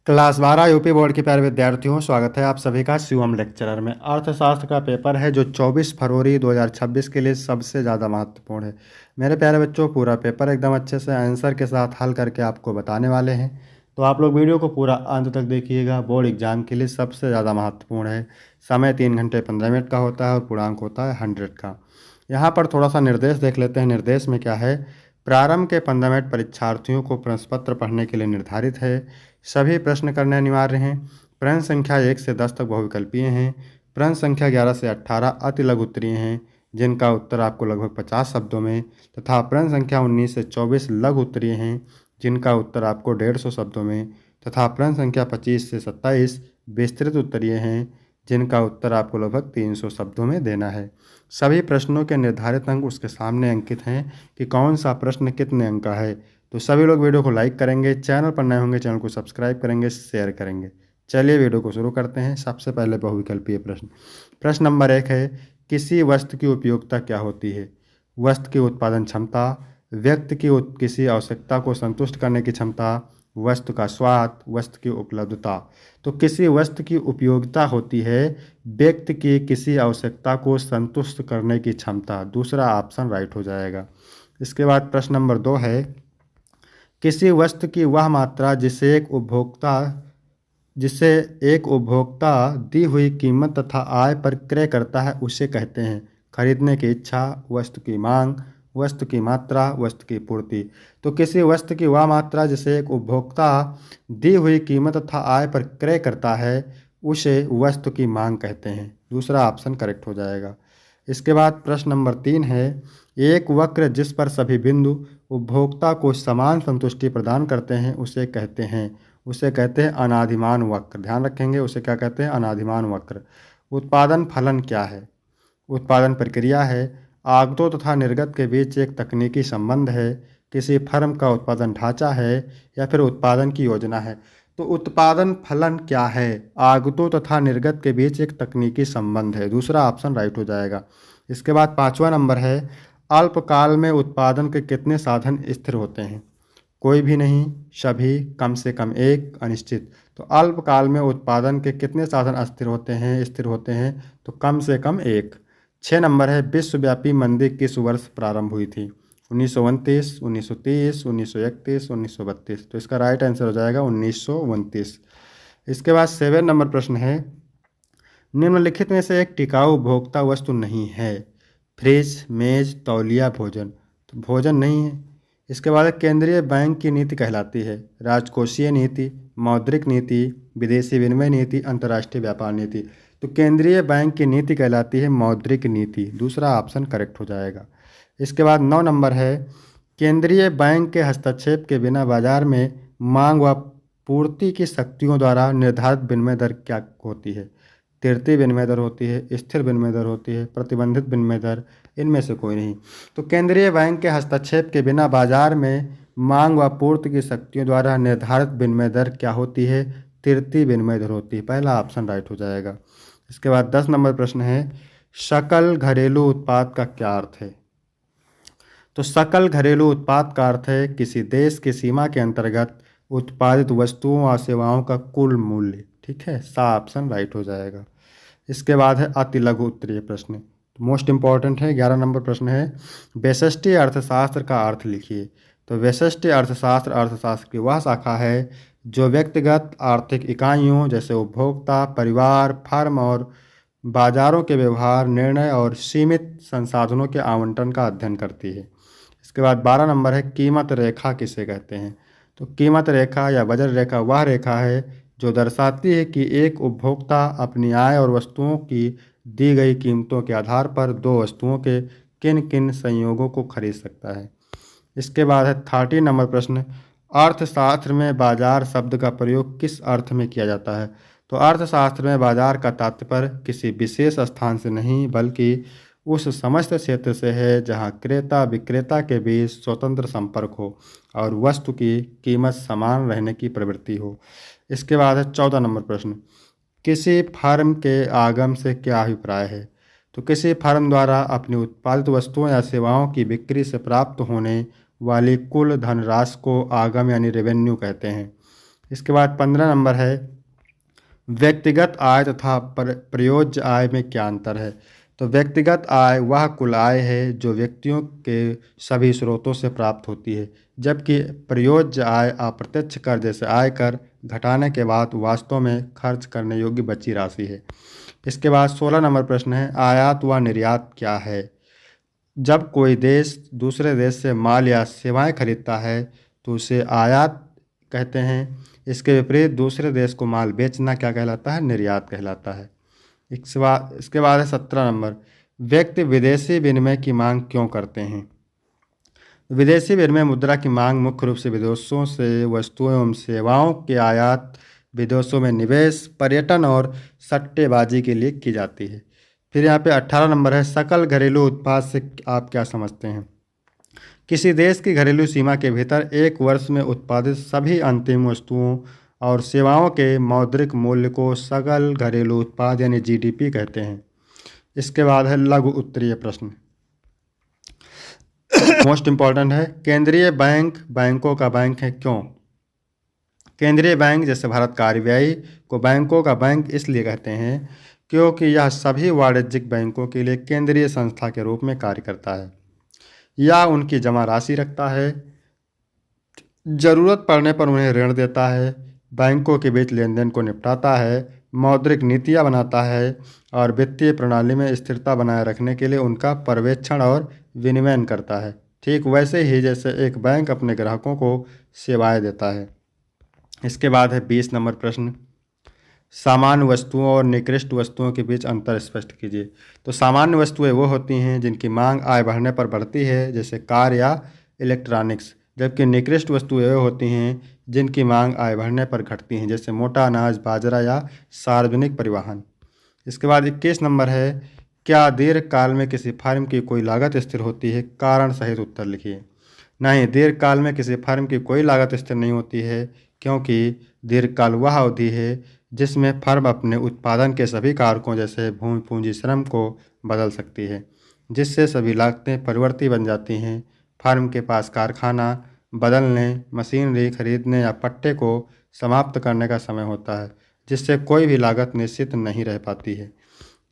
Class 12 UP board के प्यारे विद्यार्थियों, स्वागत है आप सभी का शिवम लेक्चरर में। अर्थशास्त्र का पेपर है जो 24 फरवरी 2026 के लिए सबसे ज़्यादा महत्वपूर्ण है। मेरे प्यारे बच्चों, पूरा पेपर एकदम अच्छे से आंसर के साथ हल करके आपको बताने वाले हैं, तो आप लोग वीडियो को पूरा अंत तक देखिएगा। बोर्ड एग्जाम के लिए सबसे ज़्यादा महत्वपूर्ण है। समय 3 घंटे 15 मिनट का होता है और पूर्णांक होता है 100 का। यहाँ पर थोड़ा सा निर्देश देख लेते हैं। निर्देश में क्या है? प्रारंभ के 15 मिनट परीक्षार्थियों को प्रश्न पत्र पढ़ने के लिए निर्धारित है। सभी प्रश्न करने अनिवार्य हैं। प्रश्न संख्या 1 से 10 तक बहुविकल्पीय हैं। प्रश्न संख्या 11 से 18 अति लघु उत्तरीय हैं, जिनका उत्तर आपको लगभग 50 शब्दों में, तथा प्रश्न संख्या 19 से 24 लघु उत्तरीय हैं, जिनका उत्तर आपको 150 शब्दों में, तथा प्रश्न संख्या 25 से 27 विस्तृत उत्तरीय हैं, जिनका उत्तर आपको लगभग 300 शब्दों में देना है। सभी प्रश्नों के निर्धारित अंक उसके सामने अंकित हैं कि कौन सा प्रश्न कितने अंक का है। तो सभी लोग वीडियो को लाइक करेंगे, चैनल पर नए होंगे चैनल को सब्सक्राइब करेंगे, शेयर करेंगे। चलिए वीडियो को शुरू करते हैं। सबसे पहले बहुविकल्पीय प्रश्न। प्रश्न नंबर 1 है, किसी वस्तु की उपयोगिता क्या होती है? वस्तु की उत्पादन क्षमता, व्यक्ति की किसी आवश्यकता को संतुष्ट करने की क्षमता, वस्तु का स्वाद, वस्तु की उपलब्धता। तो किसी वस्तु की उपयोगिता होती है व्यक्ति की किसी आवश्यकता को संतुष्ट करने की क्षमता। दूसरा ऑप्शन राइट हो जाएगा। इसके बाद प्रश्न नंबर 2 है, किसी वस्तु की वह मात्रा जिसे एक उपभोक्ता दी हुई कीमत तथा आय पर क्रय करता है उसे कहते हैं। खरीदने की इच्छा, वस्तु की मांग, वस्तु की मात्रा, वस्तु की पूर्ति। तो किसी वस्तु की वह मात्रा जिसे एक उपभोक्ता दी हुई कीमत तथा आय पर क्रय करता है उसे वस्तु की मांग कहते हैं। दूसरा ऑप्शन करेक्ट हो जाएगा। इसके बाद प्रश्न नंबर 3 है, एक वक्र जिस पर सभी बिंदु उपभोक्ता को समान संतुष्टि प्रदान करते हैं उसे कहते हैं अनादिमान वक्र। ध्यान रखेंगे, उसे क्या कहते हैं? अनादिमान वक्र। उत्पादन फलन क्या है? उत्पादन प्रक्रिया है, आगतों तथा निर्गत के बीच एक तकनीकी संबंध है, किसी फर्म का उत्पादन ढांचा है, या फिर उत्पादन की योजना है। तो उत्पादन फलन क्या है? आगतों तथा निर्गत के बीच एक तकनीकी संबंध है। दूसरा ऑप्शन राइट हो जाएगा। इसके बाद 5वां नंबर है, अल्पकाल में उत्पादन के कितने साधन स्थिर होते हैं? कोई भी नहीं, सभी, कम से कम एक, अनिश्चित। तो अल्पकाल में उत्पादन के कितने साधन स्थिर होते हैं? तो कम से कम एक। 6 नंबर है, विश्वव्यापी मंदी किस वर्ष प्रारंभ हुई थी? 1929, 1930, 1931, 1932। तो इसका राइट आंसर हो जाएगा 1929। इसके बाद 7 नंबर प्रश्न है, निम्नलिखित में से एक टिकाऊ उपभोक्ता वस्तु नहीं है? फ्रिज, मेज, तौलिया, भोजन। तो भोजन नहीं है। इसके बाद केंद्रीय बैंक की नीति कहलाती है राजकोषीय नीति, मौद्रिक नीति, विदेशी विनिमय नीति, अंतर्राष्ट्रीय व्यापार नीति। तो केंद्रीय बैंक की नीति कहलाती है मौद्रिक नीति। दूसरा ऑप्शन करेक्ट हो जाएगा। इसके बाद 9 नंबर है, केंद्रीय बैंक के हस्तक्षेप के बिना बाजार में मांग व पूर्ति की शक्तियों द्वारा निर्धारित विनिमय दर क्या होती है? तृतीय विनिमय दर होती है, स्थिर विनिमय दर होती है, प्रतिबंधित विनिमय दर, इनमें से कोई नहीं। तो केंद्रीय बैंक के हस्तक्षेप के बिना बाजार में मांग व पूर्ति की शक्तियों द्वारा निर्धारित विनिमय दर क्या होती है? तृतीय विनिमय दर होती है। पहला ऑप्शन राइट हो जाएगा। इसके बाद 10 नंबर प्रश्न है, सकल घरेलू उत्पाद का क्या अर्थ है? तो सकल घरेलू उत्पाद का अर्थ है किसी देश की सीमा के अंतर्गत उत्पादित वस्तुओं और सेवाओं का कुल मूल्य। ठीक है, सा ऑप्शन राइट हो जाएगा। इसके बाद है अति लघु उत्तरीय प्रश्न, तो मोस्ट इंपॉर्टेंट है। 11 नंबर प्रश्न है, व्यष्टि अर्थशास्त्र का अर्थ लिखिए। तो व्यष्टि अर्थशास्त्र अर्थशास्त्र की वह शाखा है जो व्यक्तिगत आर्थिक इकाइयों जैसे उपभोक्ता, परिवार, फर्म और बाजारों के व्यवहार, निर्णय और सीमित संसाधनों के आवंटन का अध्ययन करती है। इसके बाद 12 नंबर है, कीमत रेखा किसे कहते हैं? तो कीमत रेखा या बजट रेखा वह रेखा है जो दर्शाती है कि एक उपभोक्ता अपनी आय और वस्तुओं की दी गई कीमतों के आधार पर दो वस्तुओं के किन किन संयोगों को खरीद सकता है। इसके बाद है 30 नंबर प्रश्न, अर्थशास्त्र में बाजार शब्द का प्रयोग किस अर्थ में किया जाता है? तो अर्थशास्त्र में बाजार का तात्पर्य किसी विशेष स्थान से नहीं बल्कि उस समस्त क्षेत्र से है जहां क्रेता विक्रेता के बीच स्वतंत्र संपर्क हो और वस्तु की कीमत समान रहने की प्रवृत्ति हो। इसके बाद है 14 नंबर प्रश्न, किसी फर्म के आगम से क्या अभिप्राय है? तो किसी फर्म द्वारा अपनी उत्पादित वस्तुओं या सेवाओं की बिक्री से प्राप्त होने वाली कुल धनराशि को आगम यानी रेवेन्यू कहते हैं। इसके बाद 15 नंबर है व्यक्तिगत आय तथा प्रयोज्य आय में क्या अंतर है। तो व्यक्तिगत आय वह कुल आय है जो व्यक्तियों के सभी स्रोतों से प्राप्त होती है, जबकि प्रयोज्य आय अप्रत्यक्ष कर जैसे आयकर घटाने के बाद वास्तव में खर्च करने योग्य बची राशि है। इसके बाद 16 नंबर प्रश्न है आयात व निर्यात क्या है। जब कोई देश दूसरे देश से माल या सेवाएं खरीदता है तो उसे आयात कहते हैं। इसके विपरीत दूसरे देश को माल बेचना क्या कहलाता है, निर्यात कहलाता है। इसके बाद है 17 नंबर व्यक्ति विदेशी विनिमय की मांग क्यों करते हैं। विदेशी विनिमय मुद्रा की मांग मुख्य रूप से विदेशों से वस्तुओं एवं सेवाओं के आयात, विदेशों में निवेश, पर्यटन और सट्टेबाजी के लिए की जाती है। फिर यहाँ पे 18 नंबर है सकल घरेलू उत्पाद से आप क्या समझते हैं। किसी देश की घरेलू सीमा के भीतर एक वर्ष में उत्पादित सभी अंतिम वस्तुओं और सेवाओं के मौद्रिक मूल्य को सकल घरेलू उत्पाद यानी जीडीपी कहते हैं। इसके बाद है लघु उत्तरीय प्रश्न मोस्ट इम्पॉर्टेंट है केंद्रीय बैंक बैंकों का बैंक है क्यों। केंद्रीय बैंक जैसे भारत का आरबीआई को बैंकों का बैंक इसलिए कहते हैं क्योंकि यह सभी वाणिज्यिक बैंकों के लिए केंद्रीय संस्था के रूप में कार्य करता है। यह उनकी जमा राशि रखता है, जरूरत पड़ने पर उन्हें ऋण देता है, बैंकों के बीच लेन देन को निपटाता है, मौद्रिक नीतियाँ बनाता है और वित्तीय प्रणाली में स्थिरता बनाए रखने के लिए उनका पर्यवेक्षण और विनियमन करता है। ठीक वैसे ही जैसे एक बैंक अपने ग्राहकों को सेवाएं देता है। इसके बाद है 20 नंबर प्रश्न सामान्य वस्तुओं और निकृष्ट वस्तुओं के बीच अंतर स्पष्ट कीजिए। तो सामान्य वस्तुएं वो होती हैं जिनकी मांग आय बढ़ने पर बढ़ती है जैसे कार या इलेक्ट्रॉनिक्स, जबकि निकृष्ट वस्तुएं वो होती हैं जिनकी मांग आय बढ़ने पर घटती हैं जैसे मोटा अनाज, बाजरा या सार्वजनिक परिवहन। इसके बाद 21 नंबर है क्या दीर्घकाल में किसी फर्म की कोई लागत स्थिर होती है, कारण सहित उत्तर लिखिए। नहीं, दीर्घकाल में किसी फर्म की कोई लागत स्थिर नहीं होती है क्योंकि दीर्घकाल वह अवधि है जिसमें फर्म अपने उत्पादन के सभी कारकों जैसे भूमि, पूंजी, श्रम को बदल सकती है, जिससे सभी लागतें परिवर्ती बन जाती हैं। फर्म के पास कारखाना बदलने, मशीनरी खरीदने या पट्टे को समाप्त करने का समय होता है, जिससे कोई भी लागत निश्चित नहीं रह पाती है।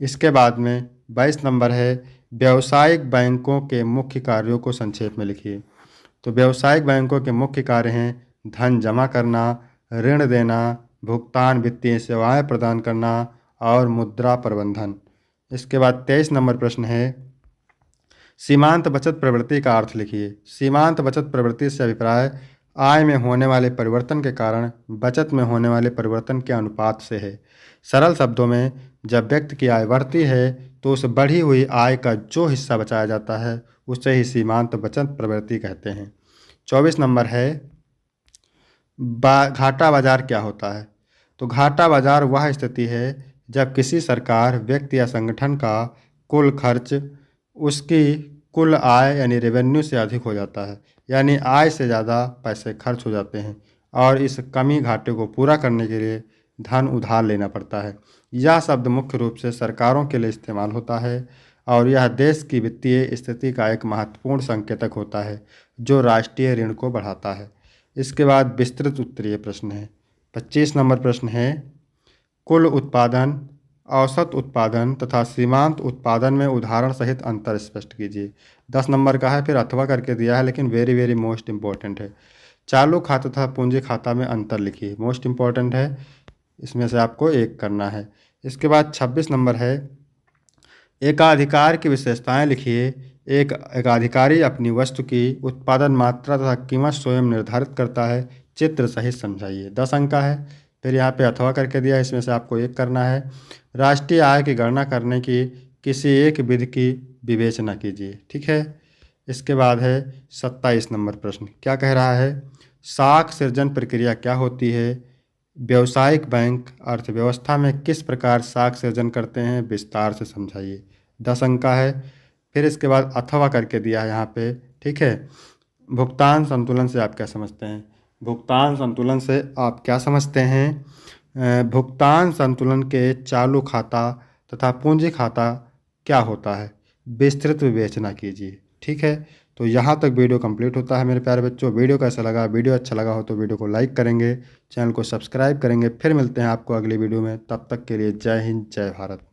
इसके बाद में 22 नंबर है व्यावसायिक बैंकों के मुख्य कार्यों को संक्षेप में लिखिए। तो व्यावसायिक बैंकों के मुख्य कार्य हैं धन जमा करना, ऋण देना, भुगतान, वित्तीय सेवाएं प्रदान करना और मुद्रा प्रबंधन। इसके बाद 23 नंबर प्रश्न है सीमांत बचत प्रवृत्ति का अर्थ लिखिए। सीमांत बचत प्रवृत्ति से अभिप्राय आय में होने वाले परिवर्तन के कारण बचत में होने वाले परिवर्तन के अनुपात से है। सरल शब्दों में जब व्यक्ति की आय बढ़ती है तो उस बढ़ी हुई आय का जो हिस्सा बचाया जाता है उसे ही सीमांत बचत प्रवृत्ति कहते हैं। 24 नंबर है घाटा बाजार क्या होता है। तो घाटा बाजार वह स्थिति है जब किसी सरकार, व्यक्ति या संगठन का कुल खर्च उसकी कुल आय यानी रेवेन्यू से अधिक हो जाता है, यानी आय से ज़्यादा पैसे खर्च हो जाते हैं और इस कमी घाटे को पूरा करने के लिए धन उधार लेना पड़ता है। यह शब्द मुख्य रूप से सरकारों के लिए इस्तेमाल होता है और यह देश की वित्तीय स्थिति का एक महत्वपूर्ण संकेतक होता है जो राष्ट्रीय ऋण को बढ़ाता है। इसके बाद विस्तृत उत्तरीय प्रश्न है। 25 नंबर प्रश्न है कुल उत्पादन, औसत उत्पादन तथा सीमांत उत्पादन में उदाहरण सहित अंतर स्पष्ट कीजिए। 10 नंबर का है, फिर अथवा करके दिया है लेकिन वेरी वेरी मोस्ट इम्पोर्टेंट है। चालू खाता तथा पूंजी खाता में अंतर लिखिए, मोस्ट इम्पोर्टेंट है, इसमें से आपको एक करना है। इसके बाद 26 नंबर है एकाधिकार की विशेषताएं लिखिए। एक एकाधिकारी अपनी वस्तु की उत्पादन मात्रा तथा कीमत स्वयं निर्धारित करता है, चित्र सहित समझाइए। 10 अंक का है, फिर यहाँ पे अथवा करके दिया है, इसमें से आपको एक करना है। राष्ट्रीय आय की गणना करने की किसी एक विधि की विवेचना कीजिए, ठीक है। इसके बाद है 27 नंबर प्रश्न, क्या कह रहा है साख सृजन प्रक्रिया क्या होती है। व्यावसायिक बैंक अर्थव्यवस्था में किस प्रकार साख सृजन करते हैं, विस्तार से समझाइए। 10 अंक का है, फिर इसके बाद अथवा करके दिया है यहाँ पे, ठीक है। भुगतान संतुलन से आप क्या समझते हैं। भुगतान संतुलन से आप क्या समझते हैं। भुगतान संतुलन के चालू खाता तथा पूंजी खाता क्या होता है, विस्तृत विवेचना कीजिए, ठीक है। तो यहाँ तक वीडियो कंप्लीट होता है मेरे प्यारे बच्चों। वीडियो कैसा लगा, वीडियो अच्छा लगा हो तो वीडियो को लाइक करेंगे, चैनल को सब्सक्राइब करेंगे। फिर मिलते हैं आपको अगली वीडियो में, तब तक के लिए जय हिंद जय भारत।